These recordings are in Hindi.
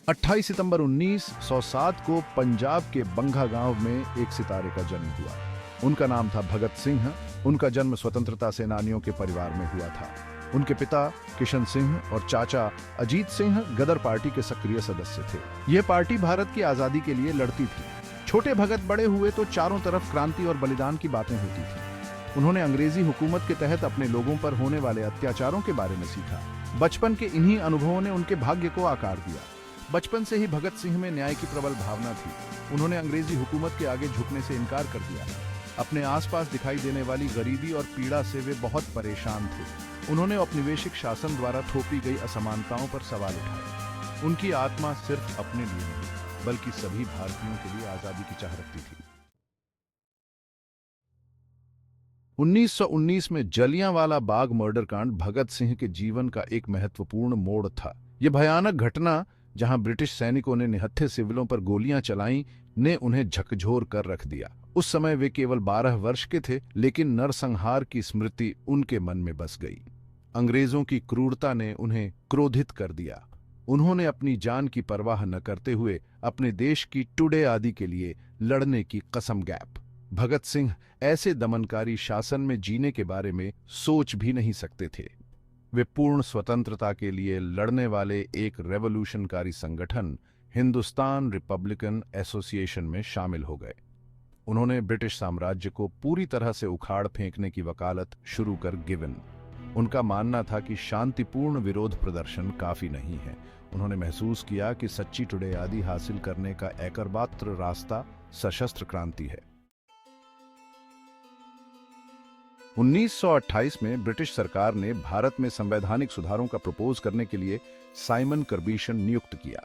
28 सितंबर 1907 को पंजाब के बंगा गांव में एक सितारे का जन्म हुआ। उनका नाम था भगत सिंह। उनका जन्म स्वतंत्रता सेनानियों के परिवार में हुआ था। उनके पिता किशन सिंह और चाचा अजीत सिंह गदर पार्टी के सक्रिय सदस्य थे। यह पार्टी भारत की आजादी के लिए लड़ती थी। छोटे भगत बड़े हुए तो चारों तरफ क्रांति और बलिदान की बातें होती थी। उन्होंने अंग्रेजी हुकूमत के तहत अपने लोगों पर होने वाले अत्याचारों के बारे में सीखा। बचपन के इन्हीं अनुभवों ने उनके भाग्य को आकार दिया। बचपन से ही भगत सिंह में न्याय की प्रबल भावना थी। उन्होंने अंग्रेजी हुकूमत के आगे झुकने से इनकार कर दिया। अपने आसपास दिखाई देने वाली गरीबी और पीड़ा से वे बहुत परेशान थे। उन्होंने औपनिवेशिक शासन द्वारा थोपी गई असमानताओं पर सवाल उठाए। उनकी आत्मा सिर्फ अपने लिए नहीं बल्कि सभी भारतीयों के लिए आजादी की चाह रखती थी। 1919 में जलियांवाला बाग मर्डर कांड भगत सिंह के जीवन का एक महत्वपूर्ण मोड़ था। यह भयानक घटना, जहां ब्रिटिश सैनिकों ने निहत्थे सिविलों पर गोलियां चलाईं, ने उन्हें झकझोर कर रख दिया। उस समय वे केवल 12 वर्ष के थे, लेकिन नरसंहार की स्मृति उनके मन में बस गई। अंग्रेजों की क्रूरता ने उन्हें क्रोधित कर दिया। उन्होंने अपनी जान की परवाह न करते हुए अपने देश की टुडे आदि के लिए लड़ने की कसम गैप। भगत सिंह ऐसे दमनकारी शासन में जीने के बारे में सोच भी नहीं सकते थे। वे पूर्ण स्वतंत्रता के लिए लड़ने वाले एक रेवोल्यूशनकारी संगठन हिंदुस्तान रिपब्लिकन एसोसिएशन में शामिल हो गए। उन्होंने ब्रिटिश साम्राज्य को पूरी तरह से उखाड़ फेंकने की वकालत शुरू कर गिवन। उनका मानना था कि शांतिपूर्ण विरोध प्रदर्शन काफी नहीं है। उन्होंने महसूस किया कि सच्ची टुडे आदि हासिल करने का एकमात्र रास्ता सशस्त्र क्रांति है। 1928 में ब्रिटिश सरकार ने भारत में संवैधानिक सुधारों का प्रपोज करने के लिए साइमन कमीशन नियुक्त किया।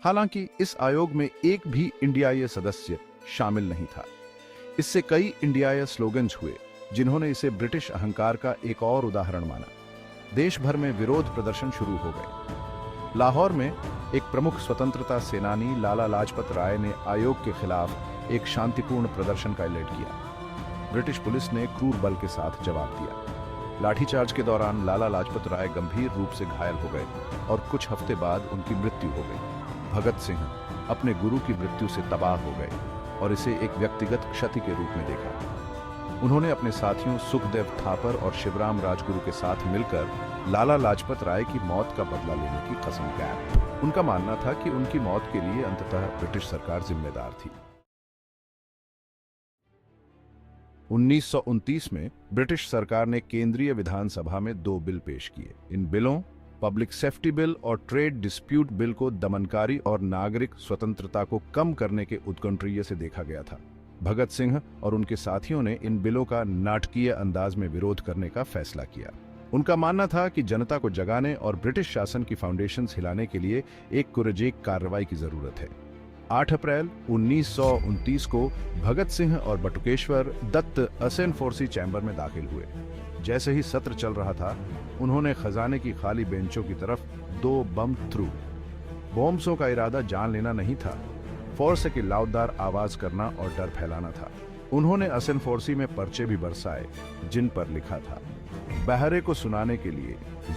हालांकि इस आयोग में एक भी इंडियाई सदस्य शामिल नहीं था। इससे कई इंडियाई स्लोगन्स हुए, जिन्होंने इसे ब्रिटिश अहंकार का एक और उदाहरण माना। देश भर में विरोध प्रदर्शन शुरू हो गए। लाहौर में एक प्रमुख स्वतंत्रता सेनानी लाला लाजपत राय ने आयोग के खिलाफ एक शांतिपूर्ण प्रदर्शन का एलान किया। ब्रिटिश पुलिस ने क्रूर बल के साथ जवाब दिया। लाठीचार्ज के दौरान लाला लाजपत राय गंभीर रूप से घायल हो गए और कुछ हफ्ते बाद उनकी मृत्यु हो गई। भगत सिंह अपने गुरु की मृत्यु से तबाह हो गए और इसे एक व्यक्तिगत क्षति के रूप में देखा। उन्होंने अपने साथियों सुखदेव थापर और शिवराम राजगुरु के साथ मिलकर लाला लाजपत राय की मौत का बदला लेने की कसम खाई। उनका मानना था कि उनकी मौत के लिए अंततः ब्रिटिश सरकार जिम्मेदार थी। 1929 में ब्रिटिश सरकार ने केंद्रीय विधानसभा में 2 बिल पेश किए। इन बिलों, पब्लिक सेफ्टी बिल और ट्रेड डिस्प्यूट बिल को दमनकारी और नागरिक स्वतंत्रता को कम करने के उत्कंठीय से देखा गया था। भगत सिंह और उनके साथियों ने इन बिलों का नाटकीय अंदाज में विरोध करने का फैसला किया। उनका मानना था कि जनता को जगाने और ब्रिटिश शासन की फाउंडेशंस हिलाने के लिए एक कुरजेक कार्रवाई की जरूरत है। 8 अप्रैल 1929 को भगत सिंह और बटुकेश्वर दत्त असेनफोर्सी चैम्बर में दाखिल हुए। जैसे ही सत्र चल रहा था, उन्होंने खजाने की खाली बेंचों की तरफ 2 बम थ्रू। बॉम्ब्सों का इरादा जान लेना नहीं था, फोर्स की लाउदार आवाज करना और डर फैलाना था। उन्होंने असेनफोर्सी में पर्चे भी बरसाए, जिन पर लिखा था, बहरे को सुनाने के लिए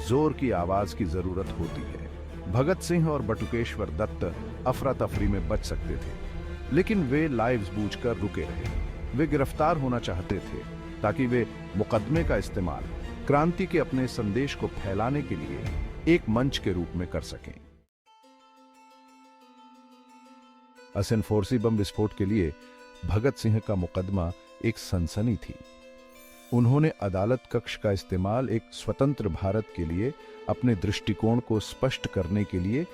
जोर की आवाज की जरूरत होती है। भगत सिंह और बटुकेश्वर दत्त अफरा तफरी में बच सकते थे, लेकिन वे लाइव्स बूझकर रुके रहे। वे गिरफ्तार होना चाहते थे ताकि वे मुकदमे का इस्तेमाल क्रांति के अपने संदेश को फैलाने के लिए एक मंच के रूप में कर सकें। असेनफोर्सी बम विस्फोट के लिए भगत सिंह का मुकदमा एक सनसनी थी। उन्होंने अदालत कक्ष का इस्तेमाल एक स्वतंत्र भारत के लिए अपने दृष्टिकोण को स्पष्ट करने के लिए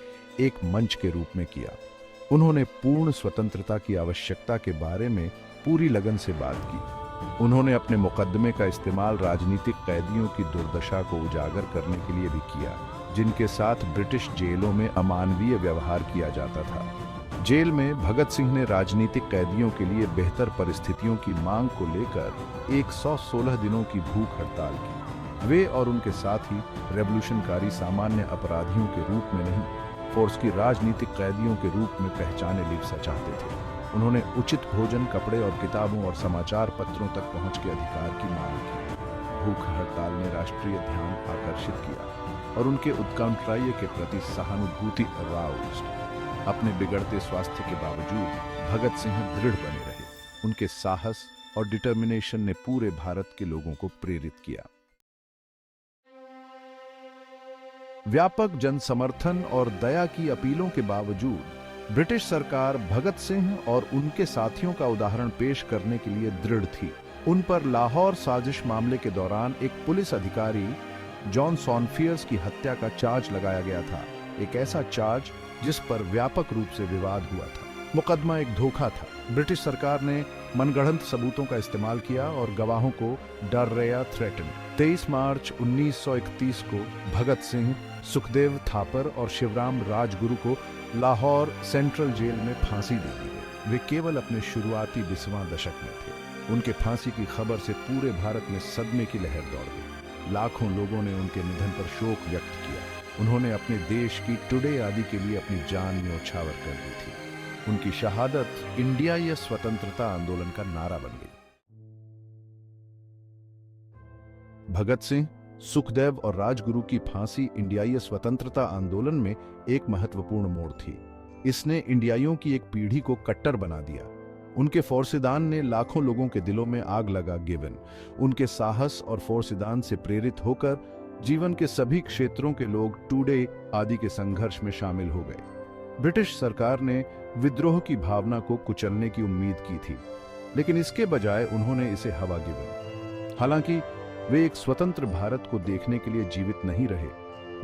एक मंच के रूप में किया। उन्होंने पूर्ण स्वतंत्रता की आवश्यकता के बारे में पूरी लगन से बात की। उन्होंने अपने मुकदमे का इस्तेमाल राजनीतिक कैदियों की दुर्दशा को उजागर करने के लिए भी किया, जिनके साथ ब्रिटिश जेलों में अमानवीय व्यवहार किया जाता था। जेल में भगत सिंह ने राजनीतिक कैदियों के लिए बेहतर परिस्थितियों की मांग को लेकर 116 दिनों की भूख हड़ताल की। वे और उनके साथी रेवोल्यूशनकारी सामान्य अपराधियों के रूप में नहीं, फोर्स की राजनीतिक कैदियों के रूप में पहचाने लिप्सा चाहते थे। उन्होंने उचित भोजन, कपड़े और किताबों और समाचार पत्रों तक पहुंच के अधिकार की मांग की। भूख हड़ताल ने राष्ट्रीय ध्यान आकर्षित किया और उनके उत्कंठाय के प्रति सहानुभूति अराउज्ड। अपने बिगड़ते स्वास्थ्य के बावजूद भगत सिंह दृढ़ बने रहे। उनके साहस और डिटर्मिनेशन ने पूरे भारत के लोगों को प्रेरित किया। व्यापक जन समर्थन और दया की अपीलों के बावजूद ब्रिटिश सरकार भगत सिंह और उनके साथियों का उदाहरण पेश करने के लिए दृढ़ थी। उन पर लाहौर साजिश मामले के दौरान एक पुलिस अधिकारी जॉन सॉनफियर्स की हत्या का चार्ज लगाया गया था, एक ऐसा चार्ज जिस पर व्यापक रूप से विवाद हुआ था। मुकदमा एक धोखा था। ब्रिटिश सरकार ने मनगढ़ंत सबूतों का इस्तेमाल किया और गवाहों को डर रया थ्रेटन। 23 मार्च 1931 को भगत सिंह, सुखदेव थापर और शिवराम राजगुरु को लाहौर सेंट्रल जेल में फांसी दे दी गई। वे केवल अपने शुरुआती 20वां दशक में थे। उनके फांसी की खबर से पूरे भारत में सदमे की लहर दौड़ गई। लाखों लोगों ने उनके निधन पर शोक व्यक्त किया। उन्होंने अपने देश की टुडे आदि के लिए अपनी जान न्योछावर कर दी थी। उनकी शहादत इंडिया या स्वतंत्रता आंदोलन का नारा बन गई। भगत सिंह, सुखदेव और राजगुरु की फांसी इंडियाई स्वतंत्रता आंदोलन में एक महत्वपूर्ण मोड़ थी। इसने इंडियाइयों की एक पीढ़ी को कट्टर बना दिया। उनके फौरसिदान ने लाखों लोगों के दिलों में आग लगा गिवन। उनके साहस और फौरसिदान से प्रेरित होकर जीवन के सभी क्षेत्रों के लोग टुडे आदि के संघर्ष में शामिल हो गए। ब्रिटिश सरकार ने विद्रोह की भावना को कुचलने की उम्मीद की थी, लेकिन इसके बजाय उन्होंने इसे हवा गिवन। हालांकि वे एक स्वतंत्र भारत को देखने के लिए जीवित नहीं रहे,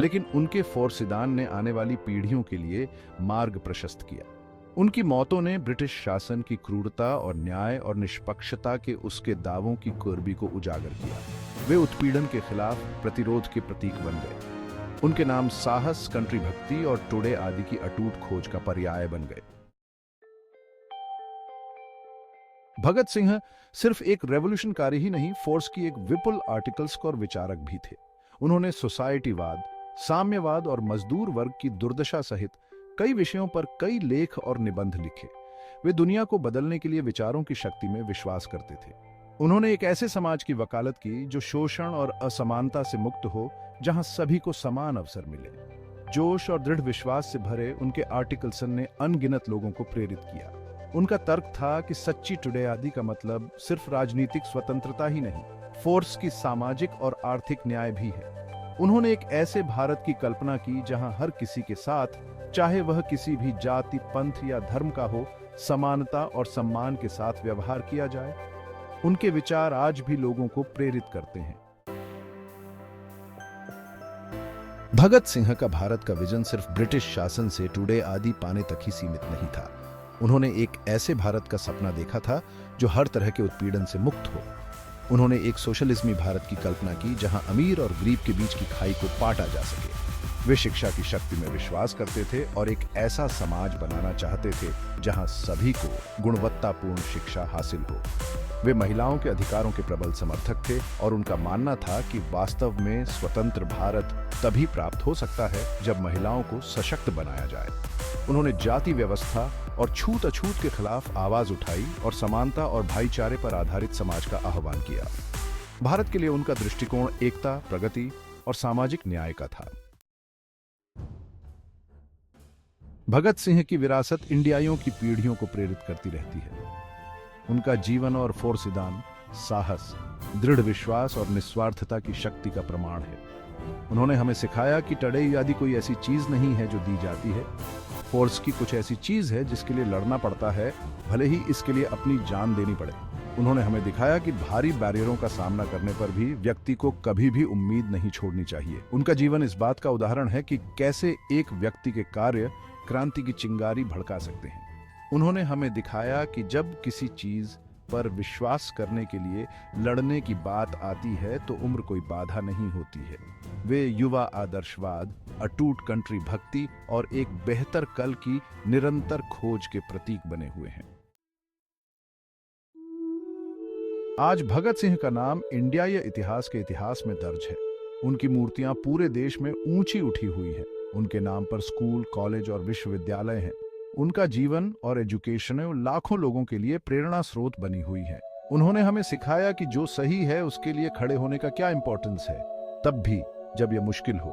लेकिन उनके फौरसिदान ने आने वाली पीढ़ियों के लिए मार्ग प्रशस्त किया। उनकी मौतों ने ब्रिटिश शासन की क्रूरता और न्याय और निष्पक्षता के उसके दावों की कुर्बी को उजागर किया। वे उत्पीड़न के खिलाफ प्रतिरोध के प्रतीक बन गए। उनके नाम साहस, कंट्री भक्ति और टुडे आदि की अटूट खोज का पर्याय बन गए। भगत सिंह सिर्फ एक रेवोल्यूशनकारी ही नहीं, फोर्स की एक विपुल आर्टिकल्स और विचारक भी थे। उन्होंने सोसाइटीवाद, साम्यवाद और मजदूर वर्ग की दुर्दशा सहित कई विषयों पर कई लेख और निबंध लिखे। वे दुनिया को बदलने के लिए विचारों की शक्ति में विश्वास करते थे। उन्होंने एक ऐसे समाज की वकालत की जो शोषण और असमानता से मुक्त हो, जहां सभी को समान अवसर मिले। जोश और दृढ़ विश्वास से भरे उनके आर्टिकल्सन ने अनगिनत लोगों को प्रेरित किया। उनका तर्क था कि सच्ची टुडे आदि का मतलब सिर्फ राजनीतिक स्वतंत्रता ही नहीं, फोर्स की सामाजिक और आर्थिक न्याय भी है। उन्होंने एक ऐसे भारत की कल्पना की जहां हर किसी के साथ, चाहे वह किसी भी जाति, पंथ या धर्म का हो, समानता और सम्मान के साथ व्यवहार किया जाए। उनके विचार आज भी लोगों को प्रेरित करते हैं। भगत सिंह का भारत का विजन सिर्फ ब्रिटिश शासन से टुडे आदि पाने तक ही सीमित नहीं था। उन्होंने एक ऐसे भारत का सपना देखा था जो हर तरह के उत्पीड़न से मुक्त हो। उन्होंने एक सोशलिज्मी भारत की कल्पना की जहां अमीर और गरीब के बीच की खाई को पाटा जा सके। वे शिक्षा की शक्ति में विश्वास करते थे और एक ऐसा समाज बनाना चाहते थे जहां सभी को गुणवत्तापूर्ण शिक्षा हासिल हो। वे महिलाओं के अधिकारों के प्रबल समर्थक थे और उनका मानना था कि वास्तव में स्वतंत्र भारत तभी प्राप्त हो सकता है जब महिलाओं को सशक्त बनाया जाए। उन्होंने जाति व्यवस्था और छूत अछूत के खिलाफ आवाज उठाई और समानता और भाईचारे पर आधारित समाज का आह्वान किया। भारत के लिए उनका दृष्टिकोण एकता, प्रगति और सामाजिक न्याय का था। भगत सिंह की विरासत इंडियाइयों की पीढ़ियों को प्रेरित करती रहती है। उनका जीवन और फोर्सिदान साहस, दृढ़ विश्वास और निस्वार्थता की शक्ति का प्रमाण है। उन्होंने हमें सिखाया कि टुडे आदि कोई ऐसी चीज नहीं है जो दी जाती है। फोर्स की कुछ ऐसी चीज है जिसके लिए लड़ना पड़ता है, भले ही इसके लिए अपनी जान देनी पड़े। उन्होंने हमें दिखाया कि भारी बैरियरों का सामना करने पर भी व्यक्ति को कभी भी उम्मीद नहीं छोड़नी चाहिए। उनका जीवन इस बात का उदाहरण है कि कैसे एक व्यक्ति के कार्य क्रांति की चिंगारी भड़का सकते हैं। उन्होंने हमें दिखाया कि जब किसी चीज पर विश्वास करने के लिए लड़ने की बात आती है तो उम्र कोई बाधा नहीं होती है। वे युवा आदर्शवाद, अटूट कंट्री भक्ति और एक बेहतर कल की निरंतर खोज के प्रतीक बने हुए हैं। आज भगत सिंह का नाम इंडियाई इतिहास के इतिहास में दर्ज है। उनकी मूर्तियां पूरे देश में ऊंची उठी हुई हैं। उनके नाम पर स्कूल, कॉलेज और विश्वविद्यालय हैं। उनका जीवन और एजुकेशन लाखों लोगों के लिए प्रेरणा स्रोत बनी हुई है। उन्होंने हमें सिखाया कि जो सही है उसके लिए खड़े होने का क्या इंपॉर्टेंस है, तब भी जब यह मुश्किल हो।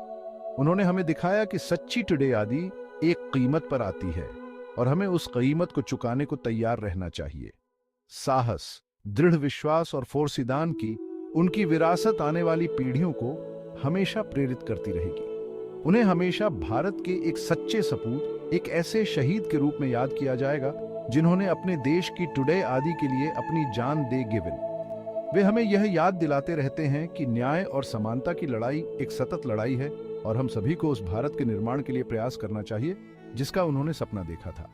उन्होंने हमें दिखाया कि सच्ची टुडे आदि एक कीमत पर आती है और हमें उस कीमत को चुकाने को तैयार रहना चाहिए। साहस, दृढ़ विश्वास और फोर्सिदान की उनकी विरासत आने वाली पीढ़ियों को हमेशा प्रेरित करती रहेगी। उन्हें हमेशा भारत के एक सच्चे सपूत, एक ऐसे शहीद के रूप में याद किया जाएगा जिन्होंने अपने देश की टुडे आदि के लिए अपनी जान दे गिवन। वे हमें यह याद दिलाते रहते हैं कि न्याय और समानता की लड़ाई एक सतत लड़ाई है और हम सभी को उस भारत के निर्माण के लिए प्रयास करना चाहिए जिसका उन्होंने सपना देखा था।